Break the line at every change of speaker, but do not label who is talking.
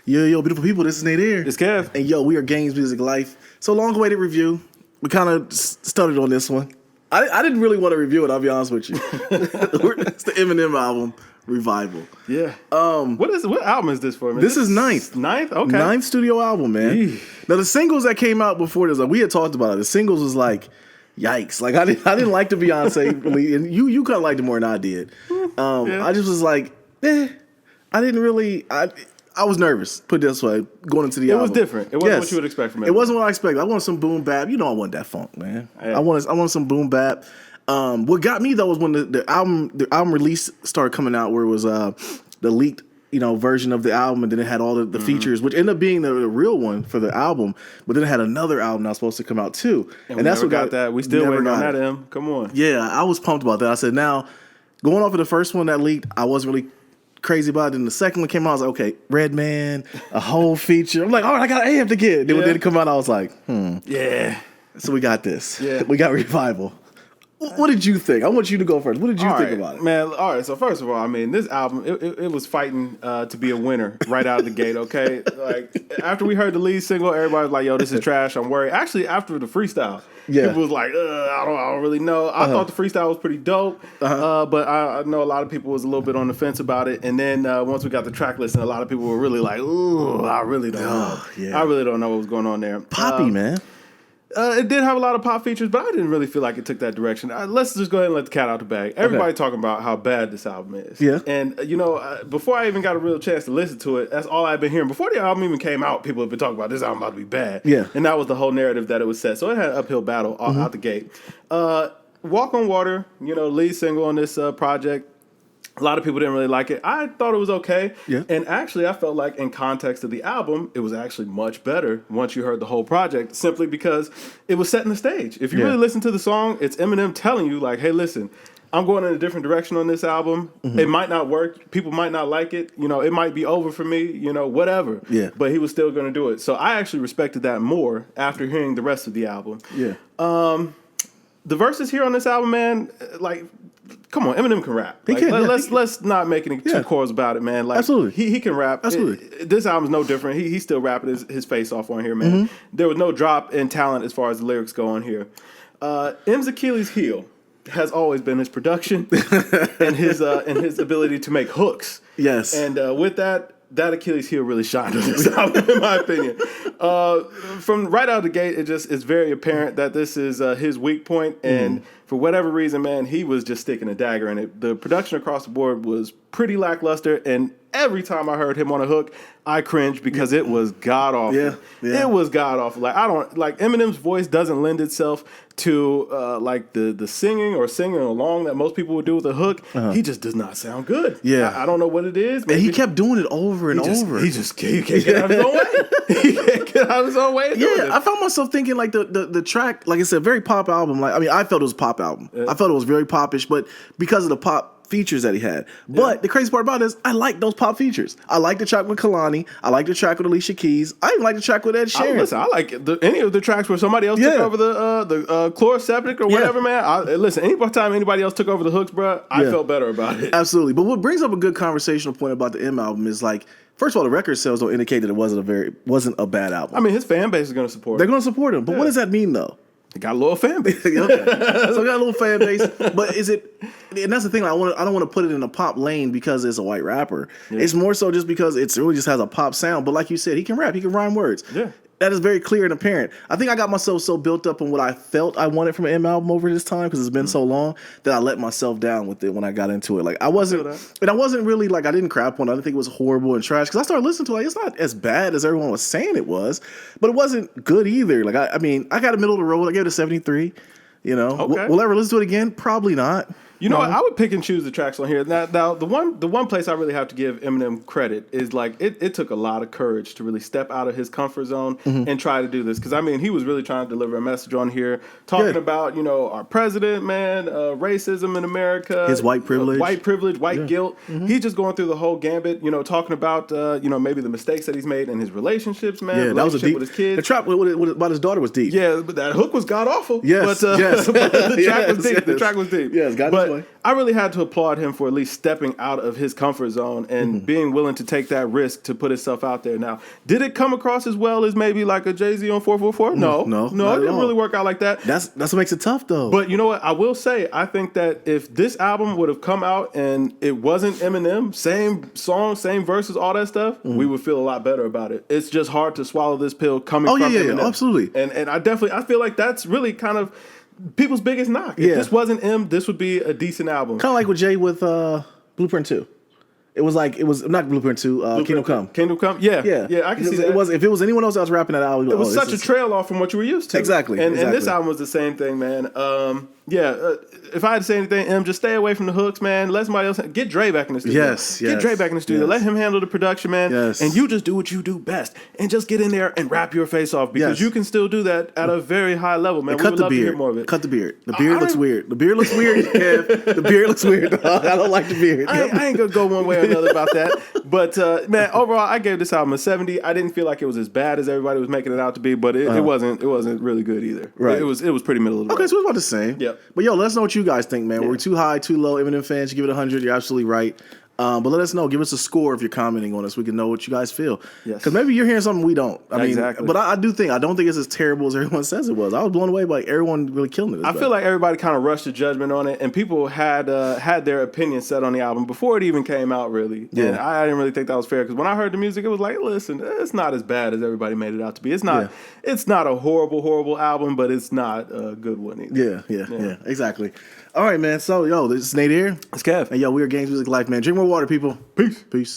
Yo, beautiful people, this is Nate here.
It's Kev.
And yo, we are GamesMusicLyfe. So long-awaited review. We kind of started on this one. I didn't really want to review it, I'll be honest with you. It's the Eminem album, Revival.
Yeah. What album is this for, man?
This is ninth.
Ninth? Okay.
Ninth studio album, man.
Eesh.
Now, the singles that came out before this, like, we had talked about it. The singles was like, yikes. Like, I didn't like the Beyonce release, and you kind of liked it more than I did. I just was like, I didn't really... I was nervous, put it this way, going into the album.
It was different. It wasn't what you would expect from it.
It wasn't what I expected. I wanted some boom bap. You know I want that funk, man. Yeah. I wanted some boom bap. What got me, though, was when the album release started coming out, where it was the leaked version of the album, and then it had all the features, which ended up being the real one for the album, but then it had another album that was supposed to come out, too.
And that's what got that. We still waiting on that, M. Come on.
Yeah, I was pumped about that. I said, now, going off of the first one that leaked, I wasn't really crazy about it. And the second one came out, I was like, okay, Redman, a whole feature. I'm like, all right, I got to amp again. Then when it come out, I was like,
Yeah.
So we got this.
Yeah.
We got Revival. What did you think? I want you to go first. What did you think about it?
Man, all right, so first of all, I mean, this album, it was fighting to be a winner right out of the gate, okay? Like, after we heard the lead single, everybody was like, yo, this is trash, I'm worried. Actually, after the freestyle, people was like, I don't really know. I thought the freestyle was pretty dope, but I know a lot of people was a little bit on the fence about it. And then once we got the track list, a lot of people were really like, ooh, I really don't know. Yeah. I really don't know what was going on there.
Poppy, man.
It did have a lot of pop features, but I didn't really feel like it took that direction. Let's just go ahead and let the cat out the bag. Everybody talking about how bad this album is.
Yeah.
And, before I even got a real chance to listen to it, that's all I've been hearing. Before the album even came out, people have been talking about this album about to be bad.
Yeah.
And that was the whole narrative that it was set. So it had an uphill battle out the gate. Walk on Water, lead single on this project. A lot of people didn't really like it. I thought it was okay.
Yeah.
And actually, I felt like in context of the album, it was actually much better once you heard the whole project, simply because it was setting the stage. If you really listen to the song, it's Eminem telling you, like, hey, listen, I'm going in a different direction on this album. It might not work. People might not like it. It might be over for me, whatever. Yeah. But he was still going to do it. So I actually respected that more after hearing the rest of the album.
Yeah.
The verses here on this album, man, like... Come on, Eminem can rap. Let's not make any two calls about it, man. Like,
absolutely,
he can rap.
Absolutely,
this album's no different. He's still rapping his face off on here, man. There was no drop in talent as far as the lyrics go on here. M's Achilles' heel has always been his production and his ability to make hooks.
Yes,
and with that Achilles heel really shined on this album, in my opinion. From right out of the gate, it's very apparent that this is his weak point, and for whatever reason, man, he was just sticking a dagger in it. The production across the board was pretty lackluster, and every time I heard him on a hook, I cringed because it was god awful. Yeah. It was god awful. Like, I don't like Eminem's voice doesn't lend itself to like the singing or singing along that most people would do with a hook. He just does not sound good.
Yeah,
I don't know what it is.
Maybe. And he kept doing it over and over.
He can't get out of his own way. He can't get out of his own way.
I found myself thinking like the track, like I said, very pop album. Like, I mean, I felt it was a pop album. I felt it was very popish, but because of the pop features that he had. But the crazy part about it is I like those pop features. I like the track with Kalani. I like the track with Alicia Keys. I even like the track with Ed Sheeran.
I like any of the tracks where somebody else took over the chloroseptic or whatever, man. Anytime anybody else took over the hooks, bro, I felt better about it.
Absolutely. But what brings up a good conversational point about the M album is, like, first of all, the record sales don't indicate that it wasn't a bad album.
I mean, his fan base is going to support him.
They're going to support him. But what does that mean, though?
He got a little fan base.
So got a little fan base. But is it, and that's the thing, I don't want to put it in a pop lane because it's a white rapper. Yeah. It's more so just because it really just has a pop sound. But like you said, he can rap, he can rhyme words.
Yeah.
That is very clear and apparent. I think I got myself so built up on what I felt I wanted from an M album over this time, because it's been so long, that I let myself down with it when I got into it. Like, I wasn't really, like, I didn't crap on it. I didn't think it was horrible and trash, because I started listening to it. Like, it's not as bad as everyone was saying it was, but it wasn't good either. Like, I mean, I got a middle of the road. I gave it a 73.
Okay.
Will I ever listen to it again? Probably not.
You know what? I would pick and choose the tracks on here. Now the one place I really have to give Eminem credit is, like, it took a lot of courage to really step out of his comfort zone and try to do this. Because, I mean, he was really trying to deliver a message on here, talking about, our president, man, racism in America.
His white privilege.
White guilt. He's just going through the whole gambit, talking about, maybe the mistakes that he's made in his relationships, man.
Yeah, that was a deep.
With his kids.
The trap about his daughter was deep.
Yeah, but that hook was god awful.
Yes,
but,
yes.
but the track was deep. The track was deep.
Yes, got Exactly.
But I really had to applaud him for at least stepping out of his comfort zone and being willing to take that risk to put himself out there. Now, did it come across as well as maybe like a Jay-Z on 444? No, it didn't really work out like that.
That's what makes it tough, though.
But you know what? I will say, I think that if this album would have come out and it wasn't Eminem, same song, same verses, all that stuff, we would feel a lot better about it. It's just hard to swallow this pill coming from Eminem.
Yeah, absolutely.
And I feel like that's really kind of people's biggest knock. If this wasn't M, this would be a decent album.
Kind of like with Jay with Blueprint 2. It was not Blueprint 2, Kingdom Come.
Kingdom Come? Yeah, I can see that.
If it was anyone else that was rapping that album,
it was such a trail off from what you were used to.
Exactly.
And this album was the same thing, man. If I had to say anything, M, just stay away from the hooks, man. Let somebody else get Dre back in the studio. Get Dre back in the studio. Let him handle the production, man. And you just do what you do best, and just get in there and rap your face off because you can still do that at a very high level, man.
And cut the beard. To hear more of it. Cut the beard. The beard looks weird. The beard looks weird, Kev. The beard looks weird. I don't like the beard.
I ain't gonna go one way or another about that. But man, overall, I gave this album a 70. I didn't feel like it was as bad as everybody was making it out to be, but it wasn't really good either.
Right.
It was pretty middle of the road.
Okay, so it's about the same.
Yep.
But yo, let us know what you guys think, man. We're too high, too low. Eminem fans, you give it 100. You're absolutely right. But let us know. Give us a score if you're commenting on us. We can know what you guys feel.
Yes.
Because maybe you're hearing something we don't. I mean,
exactly.
But I don't think it's as terrible as everyone says it was. I was blown away by everyone really killing it.
I feel like everybody kind of rushed to judgment on it, and people had their opinion set on the album before it even came out, really.
Yeah.
And I didn't really think that was fair because when I heard the music, it was like, listen, it's not as bad as everybody made it out to be. It's not a horrible album, but it's not a good one either.
Yeah, exactly. All right, man. So, yo, this is Nate here.
It's Kev.
And yo, we are Games Music Life, man. Drink more water, people. Peace.